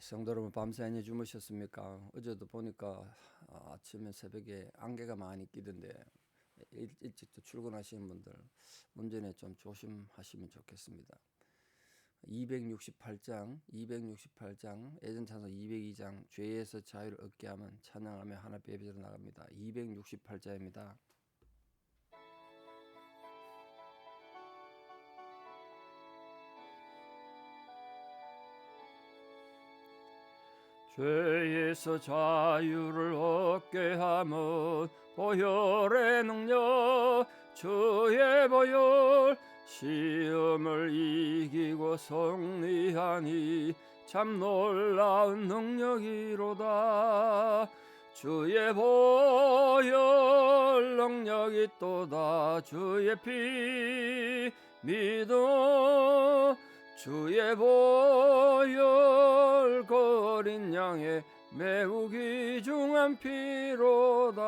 성도 여러분, 밤새 안에 주무셨습니까? 어제도 보니까 아침에 새벽에 안개가 많이 끼던데 일찍 또 출근하시는 분들 운전에 좀 조심하시면 좋겠습니다. 268장 예전 찬송 202장 죄에서 자유를 얻게 하면 찬양하며 하나님 예배로 나갑니다. 268장입니다. 죄에서 자유를 얻게 함은 보혈의 능력 주의 보혈 시험을 이기고 승리하니 참 놀라운 능력이로다. 주의 보혈 능력이 또다. 주의 피 믿음 주의 보혈 거린 양의 매우 귀중한 피로다.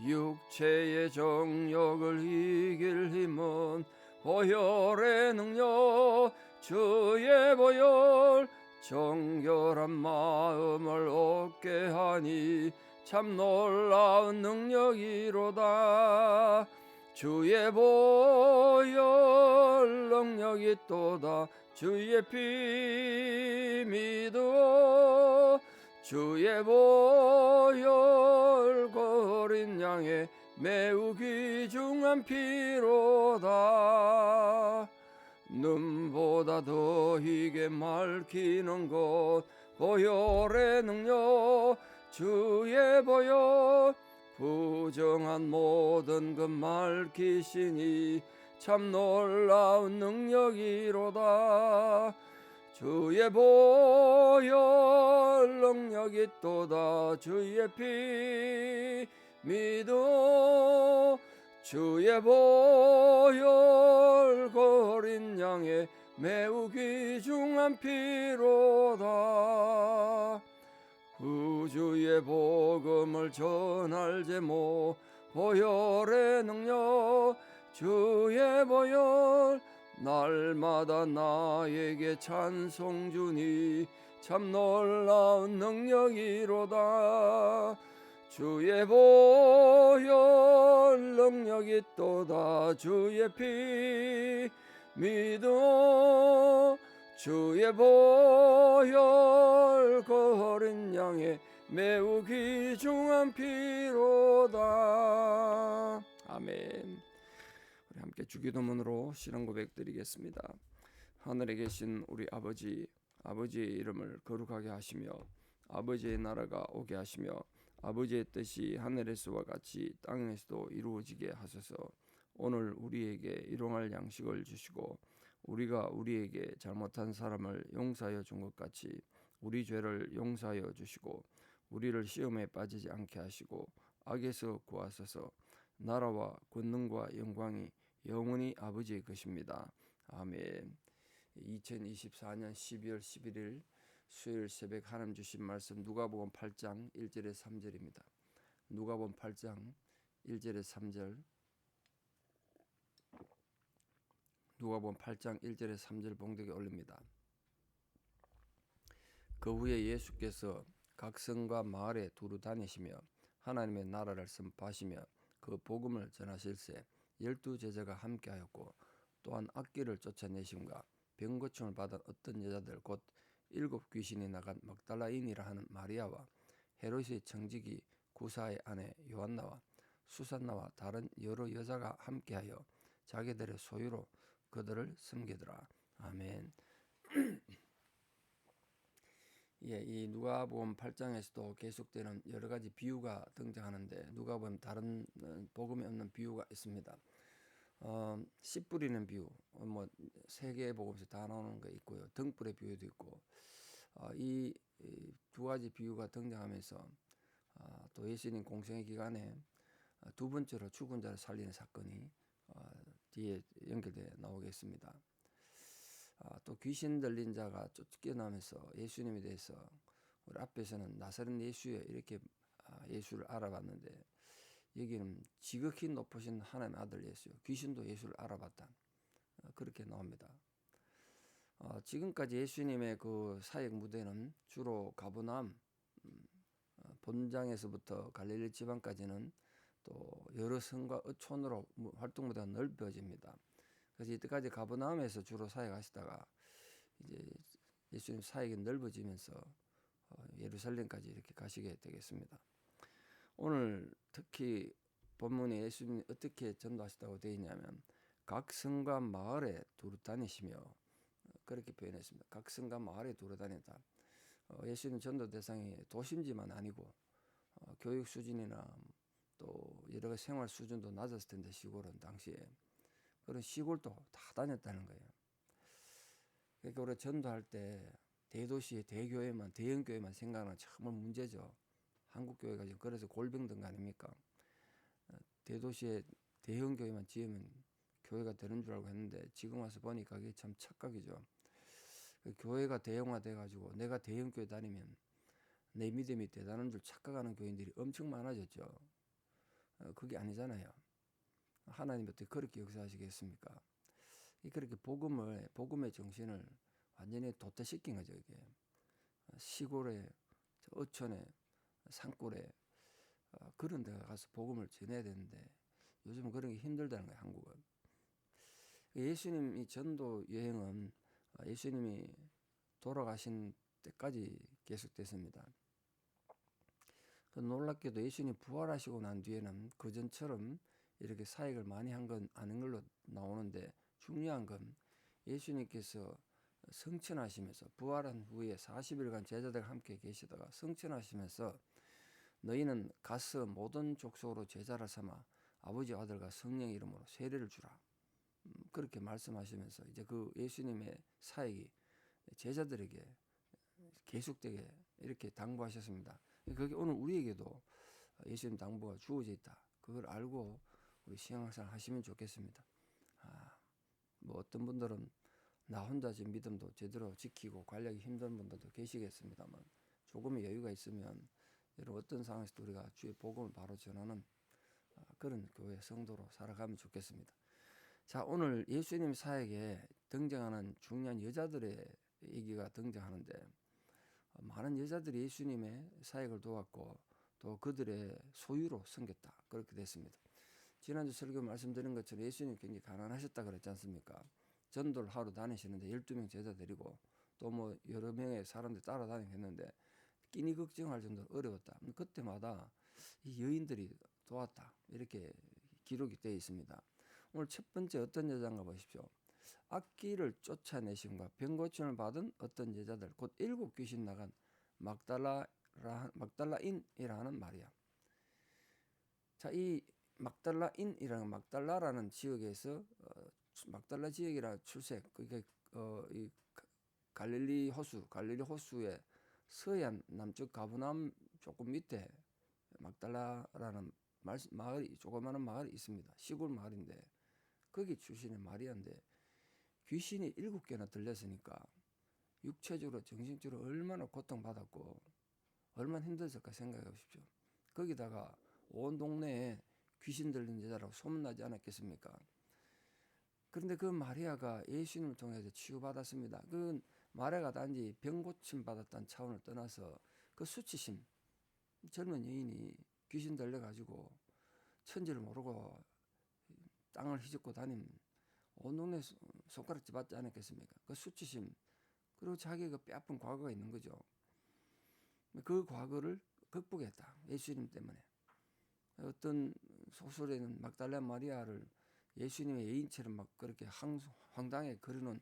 육체의 정욕을 이길 힘은 보혈의 능력 주의 보혈 정결한 마음을 얻게 하니 참 놀라운 능력이로다. 주의 보혈 능력이 또다. 주의 피 믿어 주의 보혈 거린 양의 매우 귀중한 피로다. 눈보다 더 희게 맑히는 것 보혈의 능력 주의 보혈 부정한 모든 것 맑히시니 참 놀라운 능력이로다. 주의 보혈 능력이 또다. 주의 피 믿어 주의 보혈 거린 양의 매우 귀중한 피로다. 구주의 복음을 전할 제목 보혈의 능력 주의 보혈 날마다 나에게 찬송 주니 참 놀라운 능력이로다. 주의 보혈 능력이 또다. 주의 피 믿어 주의 보혈 거린 양의 매우 귀중한 피로다. 아멘. 우리 함께 주기도문으로 신앙 고백 드리겠습니다. 하늘에 계신 우리 아버지, 아버지의 이름을 거룩하게 하시며 아버지의 나라가 오게 하시며 아버지의 뜻이 하늘에서와 같이 땅에서도 이루어지게 하소서. 오늘 우리에게 일용할 양식을 주시고 우리가 우리에게 잘못한 사람을 용서하여 준 것 같이 우리 죄를 용서하여 주시고 우리를 시험에 빠지지 않게 하시고 악에서 구하소서. 나라와 권능과 영광이 영원히 아버지의 것입니다. 아멘. 2024년 12월 11일 수요일 새벽 하나님 주신 말씀 누가복음 8장 1절에 3절입니다. 누가복음 8장 1절에 3절 누가복음 8장 1절에 3절 봉독에 올립니다. 그 후에 예수께서 각 성과 마을에 두루 다니시며 하나님의 나라를 선포하시며 그 복음을 전하실세 12 제자가 함께하였고 또한 악귀를 쫓아내심과 병고침을 받은 어떤 여자들 곧 7 귀신이 나간 막달라인이라 하는 마리아와 헤롯의 청지기 구사의 아내 요한나와 수산나와 다른 여러 여자가 함께하여 자기들의 소유로 그들을 섬기더라. 아멘. 이 누가복음 8장에서도 계속되는 여러 가지 비유가 등장하는데 누가복음 다른 복음에 없는 비유가 있습니다. 씨 뿌리는 비유, 세 개의 복음에서 다 나오는 거 있고요. 등불의 비유도 있고, 이 두 가지 비유가 등장하면서 또 예수님 공생의 기간에 두 번째로 죽은 자를 살리는 사건이 뒤에 연결돼 나오겠습니다. 또 귀신 들린 자가 쫓겨나면서 예수님에 대해서 우리 앞에서는 나사렛 예수여 이렇게 예수를 알아봤는데 여기는 지극히 높으신 하나님의 아들 예수요. 귀신도 예수를 알아봤다. 그렇게 나옵니다. 지금까지 예수님의 그 사역 무대는 주로 가버나움 본장에서부터 갈릴리 지방까지는 또 여러 성과 어촌으로 활동 무대가 넓어집니다. 그래서 이때까지 가버나움에서 주로 사역하시다가 이제 예수님 사역이 넓어지면서 예루살렘까지 이렇게 가시게 되겠습니다. 오늘 특히 본문에 예수님이 어떻게 전도하시다고 되어 있냐면 각 성과 마을에 두루 다니시며 그렇게 표현했습니다. 각 성과 마을에 두루 다닌다. 예수님 전도 대상이 도심지만 아니고 교육 수준이나 또 여러 가지 생활 수준도 낮았을 텐데 시골은 당시에 그런 시골도 다 다녔다는 거예요. 그러니까 우리가 전도할 때 대도시 대교회만 대형 교회만 생각하는 정말 문제죠. 한국 교회가 지금 그래서 골병든 거 아닙니까? 대도시에 대형 교회만 지으면 교회가 되는 줄 알고 했는데 지금 와서 보니까 그게 참 착각이죠. 교회가 대형화돼 가지고 내가 대형 교회 다니면 내 믿음이 대단한 줄 착각하는 교인들이 엄청 많아졌죠. 그게 아니잖아요. 하나님 어떻게 그렇게 역사하시겠습니까? 그렇게 복음의 정신을 완전히 도태시킨 거죠. 이게 시골에 어촌에 산골에 그런 데 가서 복음을 전해야 되는데 요즘 그런 게 힘들다는 거예요. 한국은. 예수님이 전도 여행은 예수님이 돌아가신 때까지 계속됐습니다. 놀랍게도 예수님이 부활하시고 난 뒤에는 그전처럼 이렇게 사역을 많이 한 건 아닌 걸로 나오는데 중요한 건 예수님께서 성천하시면서 부활한 후에 40일간 제자들과 함께 계시다가 성천하시면서 너희는 가서 모든 족속으로 제자를 삼아 아버지 아들과 성령 이름으로 세례를 주라. 그렇게 말씀하시면서 이제 그 예수님의 사역이 제자들에게 계속되게 이렇게 당부하셨습니다. 그게 오늘 우리에게도 예수님 당부가 주어져 있다. 그걸 알고 우리 신앙생활 하시면 좋겠습니다. 뭐 어떤 분들은 나 혼자 지금 믿음도 제대로 지키고 관리하기 힘든 분들도 계시겠습니다만 조금의 여유가 있으면 여러 어떤 상황에서도 우리가 주의 복음을 바로 전하는 그런 교회 성도로 살아가면 좋겠습니다. 자, 오늘 예수님 사역에 등장하는 중요한 여자들의 얘기가 등장하는데 많은 여자들이 예수님의 사역을 도왔고 또 그들의 소유로 섬겼다. 그렇게 됐습니다. 지난주 설교 말씀드린 것처럼 예수님 굉장히 가난하셨다 그랬지 않습니까? 전도를 하러 다니시는데 12명 제자 데리고 또 뭐 여러 명의 사람들 따라다니겠는데 끼니 걱정할 정도로 어려웠다. 그때마다 이 여인들이 도왔다. 이렇게 기록이 되어 있습니다. 오늘 첫 번째 어떤 여자인가 보십시오. 악귀를 쫓아내심과 병 고침을 받은 어떤 여자들 곧 7 귀신 나간 막달라인이라는 마리아. 자, 이 막달라라는 지역에서 막달라 지역이라 출색 그게 이 갈릴리 호수의 서해안 남쪽 가브나움 조금 밑에 막달라라는 마을이 조그마한 마을이 있습니다. 시골 마을인데 거기 출신의 마리아인데 귀신이 7개나 들렸으니까 육체적으로 정신적으로 얼마나 고통받았고 얼마나 힘들었을까 생각해 보십시오. 거기다가 온 동네에 귀신 들린 여자라고 소문나지 않았겠습니까? 그런데 그 마리아가 예수님을 통해서 치유받았습니다. 그 마리아가 단지 병 고침 받았다는 차원을 떠나서 그 수치심, 젊은 여인이 귀신 들려가지고 천지를 모르고 땅을 휘젓고 다닌 온 동네 손가락질 받지 않았겠습니까? 그 수치심, 그리고 자기가 뼈아픈 과거가 있는 거죠. 그 과거를 극복했다. 예수님 때문에. 어떤 소설에는 막달라 마리아를 예수님의 예인처럼 막 그렇게 황당하게 그리는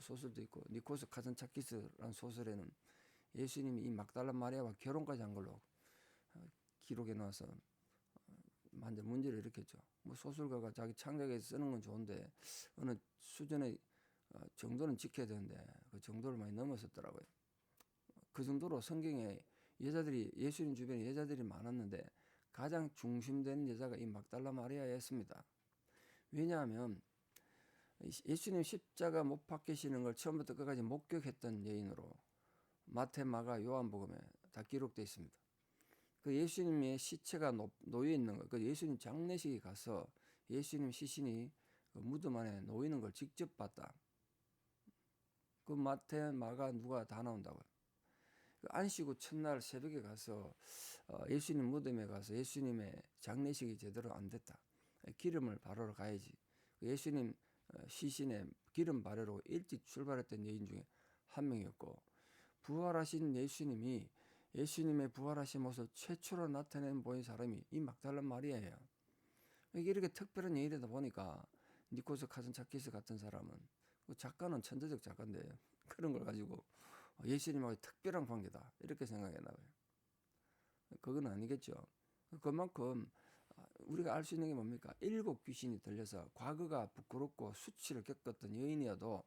소설도 있고 니코스 카잔차키스라는 소설에는 예수님이 이 막달라 마리아와 결혼까지 한 걸로 기록해 놔서 완전 문제를 일으켰죠. 뭐 소설가가 자기 창작해서 쓰는 건 좋은데 어느 수준의 정도는 지켜야 되는데 그 정도를 많이 넘었었더라고요. 그 정도로 성경에 여자들이 예수님 주변에 여자들이 많았는데 가장 중심되는 여자가 이 막달라 마리아였습니다. 왜냐하면 예수님 십자가 못 박히시는 걸 처음부터 끝까지 목격했던 여인으로 마태, 마가, 요한복음에 다 기록되어 있습니다. 그 예수님의 시체가 놓여 있는 거, 그 예수님 장례식에 가서 예수님 시신이 그 무덤 안에 놓이는 걸 직접 봤다. 그 마태, 마가, 누가 다 나온다고요. 안식구 첫날 새벽에 가서 예수님 무덤에 가서 예수님의 장례식이 제대로 안 됐다. 기름을 바르러 가야지. 예수님 시신에 기름 바르러 일찍 출발했던 여인 중에 한 명이었고, 부활하신 예수님이 예수님의 부활하신 모습 최초로 나타낸 보인 사람이 이 막달라 마리아예요. 이렇게 특별한 여인이다 보니까 니코스 카즌차키스 같은 사람은, 작가는 천재적 작가인데 그런 걸 가지고 예수님하고 특별한 관계다 이렇게 생각했나 봐요. 그건 아니겠죠. 그만큼 우리가 알 수 있는 게 뭡니까? 7 귀신이 들려서 과거가 부끄럽고 수치를 겪었던 여인이어도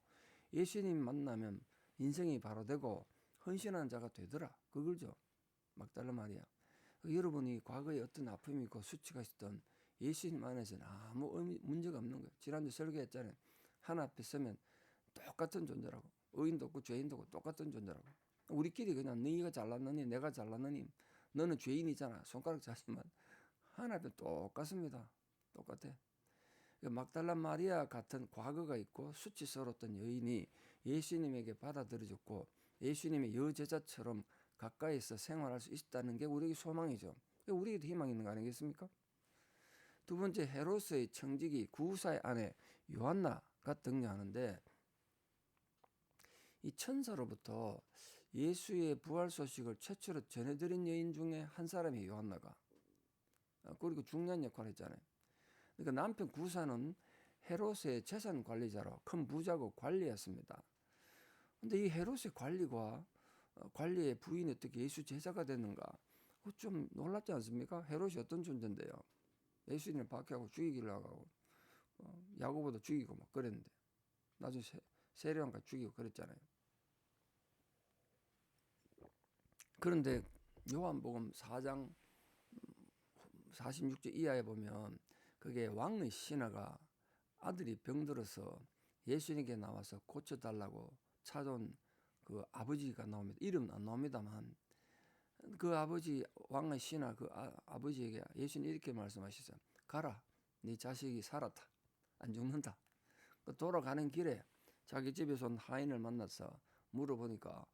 예수님 만나면 인생이 바로 되고 헌신하는 자가 되더라. 그걸죠. 막달라 마리아. 여러분이 과거에 어떤 아픔이 있고 수치가 있었던 예수님 안에서는 아무 문제가 없는 거예요. 지난주 설교했잖아요. 하나 앞에 서면 똑같은 존재라고. 의인도 없고 죄인도 없고 똑같은 존재라고. 우리끼리 그냥 너희가 잘났느니 내가 잘났느니 너는 죄인이잖아 손가락 자지만 하나님 똑같습니다. 똑같아. 막달라 마리아 같은 과거가 있고 수치스러웠던 여인이 예수님에게 받아들여졌고 예수님의 여제자처럼 가까이서 생활할 수 있다는 게 우리에게 소망이죠. 우리에게도 희망이 있는 거 아니겠습니까? 두 번째, 헤롯의 청지기 구사의 아내 요한나가 등장하는데, 이 천사로부터 예수의 부활 소식을 최초로 전해드린 여인 중에 한 사람이 요한나가, 그리고 중요한 역할을 했잖아요. 그러니까 남편 구사는 헤롯의 재산 관리자로 큰 부자고 관리였습니다. 근데 이 헤롯의 관리와 관리의 부인이 어떻게 예수 제자가 됐는가? 좀 놀랍지 않습니까? 헤롯이 어떤 존재인데요. 예수님을 박해하고 죽이기를 하고 야고보도 죽이고 막 그랬는데 나중에 세례요한까지 죽이고 그랬잖아요. 그런데 요한복음 4장 46절 이하에 보면 그게 왕의 신하가 아들이 병들어서 예수님께 나와서 고쳐달라고 찾아온 그 아버지가 나옵니다. 이름은 안 나옵니다만 그 아버지 왕의 신하 그 아버지에게 예수님 이렇게 말씀하셨어요. 가라, 네 자식이 살았다. 안 죽는다. 돌아가는 길에 자기 집에서 온 하인을 만나서 물어보니까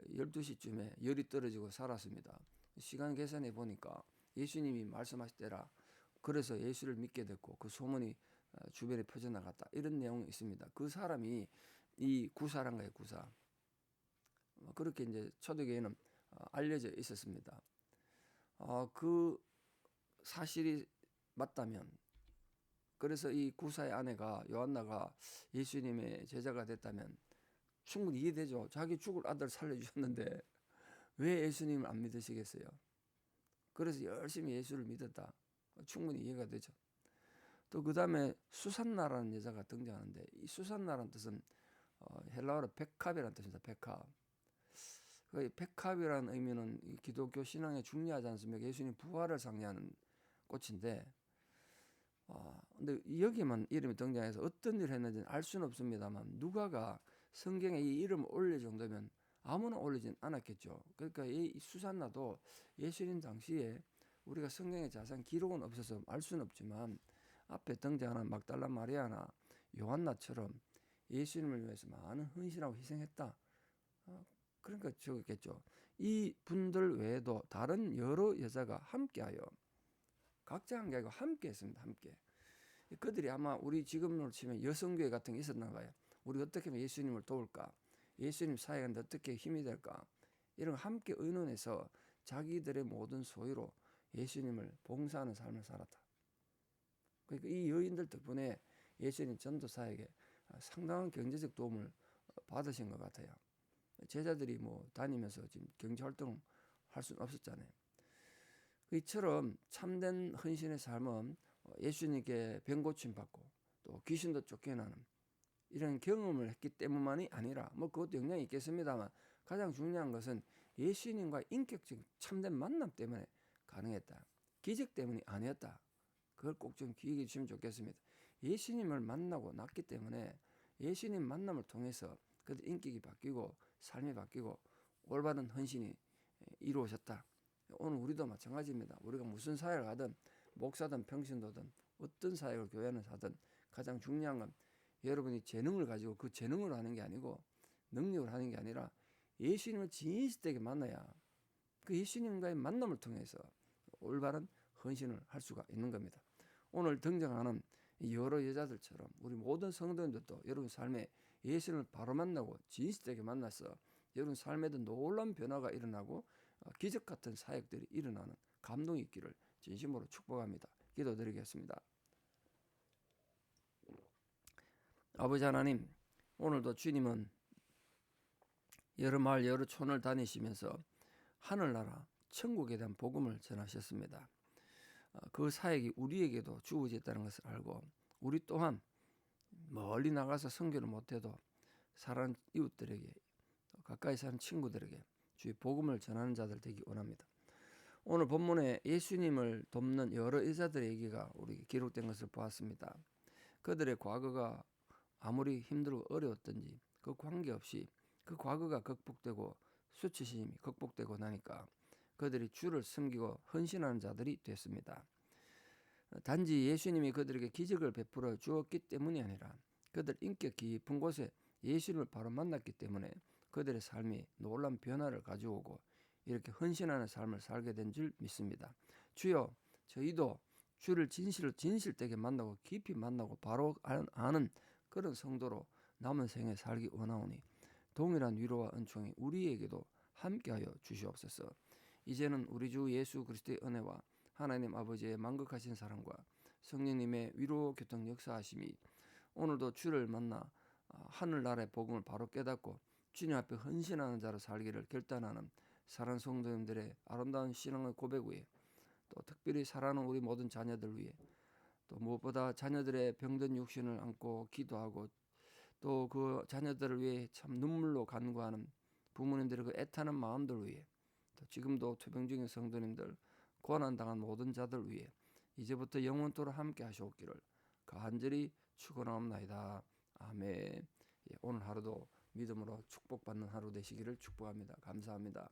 12시쯤에 열이 떨어지고 살았습니다. 시간 계산해 보니까 예수님이 말씀하시더라. 그래서 예수를 믿게 됐고 그 소문이 주변에 퍼져나갔다. 이런 내용이 있습니다. 그 사람이 이 구사란가요, 구사. 그렇게 이제 초대교회는 알려져 있었습니다. 그 사실이 맞다면, 그래서 이 구사의 아내가 요한나가 예수님의 제자가 됐다면 충분히 이해되죠. 자기 죽을 아들 살려주셨는데 왜 예수님을 안 믿으시겠어요? 그래서 열심히 예수를 믿었다. 충분히 이해가 되죠. 또 그 다음에 수산나라는 여자가 등장하는데, 이 수산나라는 뜻은 헬라어로 백합이라는 뜻입니다. 백합. 그 백합이라는 의미는 기독교 신앙에 중요하지 않습니까? 예수님 부활을 상징하는 꽃인데, 근데 여기만 이름이 등장해서 어떤 일을 했는지는 알 수는 없습니다만 누가가 성경에 이 이름을 올릴 정도면 아무나 올리진 않았겠죠. 그러니까 이 수산나도 예수님 당시에 우리가 성경에 자세한 기록은 없어서 알 수는 없지만 앞에 등장하는 막달라 마리아나 요한나처럼 예수님을 위해서 많은 헌신하고 희생했다. 그러니까 적었겠죠. 이 분들 외에도 다른 여러 여자가 함께하여, 각자 한 게 아니고 함께 했습니다. 함께. 그들이 아마 우리 지금으로 치면 여성교회 같은 게 있었나 봐요. 우리 어떻게 하면 예수님을 도울까? 예수님 사역하는데 어떻게 힘이 될까? 이런 함께 의논해서 자기들의 모든 소유로 예수님을 봉사하는 삶을 살았다. 그러니까 이 여인들 덕분에 예수님 전도 사역에 상당한 경제적 도움을 받으신 것 같아요. 제자들이 뭐 다니면서 지금 경제 활동을 할 수는 없었잖아요. 이처럼 참된 헌신의 삶은 예수님께 병 고침 받고 또 귀신도 쫓겨나는 이런 경험을 했기 때문만이 아니라 뭐 그것도 영향이 있겠습니다만 가장 중요한 것은 예수님과 인격적 참된 만남 때문에 가능했다. 기적 때문이 아니었다. 그걸 꼭 좀 기억해 주시면 좋겠습니다. 예수님을 만나고 났기 때문에 예수님 만남을 통해서 그들 인격이 바뀌고 삶이 바뀌고 올바른 헌신이 이루어졌다. 오늘 우리도 마찬가지입니다. 우리가 무슨 사역을 하든 목사든 평신도든 어떤 사역을 교회는 하든 가장 중요한 건 여러분이 재능을 가지고 그 재능으로 하는 게 아니고 능력을 하는 게 아니라 예수님을 진실되게 만나야 그 예수님과의 만남을 통해서 올바른 헌신을 할 수가 있는 겁니다. 오늘 등장하는 여러 여자들처럼 우리 모든 성도님들도 여러분 삶에 예수님을 바로 만나고 진실되게 만나서 여러분 삶에도 놀라운 변화가 일어나고 기적 같은 사역들이 일어나는 감동이 있기를 진심으로 축복합니다. 기도드리겠습니다. 아버지 하나님, 오늘도 주님은 여러 마을 여러 촌을 다니시면서 하늘나라 천국에 대한 복음을 전하셨습니다. 그 사역이 우리에게도 주어졌다는 것을 알고 우리 또한 멀리 나가서 선교를 못해도 사랑하는 이웃들에게 가까이 사는 친구들에게 주의 복음을 전하는 자들 되기 원합니다. 오늘 본문에 예수님을 돕는 여러 여자들의 얘기가 우리 기록된 것을 보았습니다. 그들의 과거가 아무리 힘들고 어려웠든지 그 관계없이 그 과거가 극복되고 수치심이 극복되고 나니까 그들이 주를 섬기고 헌신하는 자들이 됐습니다. 단지 예수님이 그들에게 기적을 베풀어 주었기 때문이 아니라 그들 인격 깊은 곳에 예수님을 바로 만났기 때문에 그들의 삶이 놀라운 변화를 가져오고 이렇게 헌신하는 삶을 살게 된 줄 믿습니다. 주여, 저희도 주를 진실되게 만나고 깊이 만나고 바로 아는 그런 성도로 남은 생에 살기 원하오니 동일한 위로와 은총이 우리에게도 함께하여 주시옵소서. 이제는 우리 주 예수 그리스도의 은혜와 하나님 아버지의 만극하신 사랑과 성령님의 위로 교통 역사하심이 오늘도 주를 만나 하늘나라의 복음을 바로 깨닫고 주님 앞에 헌신하는 자로 살기를 결단하는 사랑하는 성도님들의 아름다운 신앙의 고백 위에 또 특별히 사랑하는 우리 모든 자녀들 위해 또 무엇보다 자녀들의 병든 육신을 안고 기도하고 또 그 자녀들을 위해 참 눈물로 간구하는 부모님들의 그 애타는 마음들 위해 또 지금도 투병 중인 성도님들 고난당한 모든 자들 위해 이제부터 영원토록 함께 하시옵기를 간절히 축원하옵나이다. 아멘. 오늘 하루도 믿음으로 축복받는 하루 되시기를 축복합니다. 감사합니다.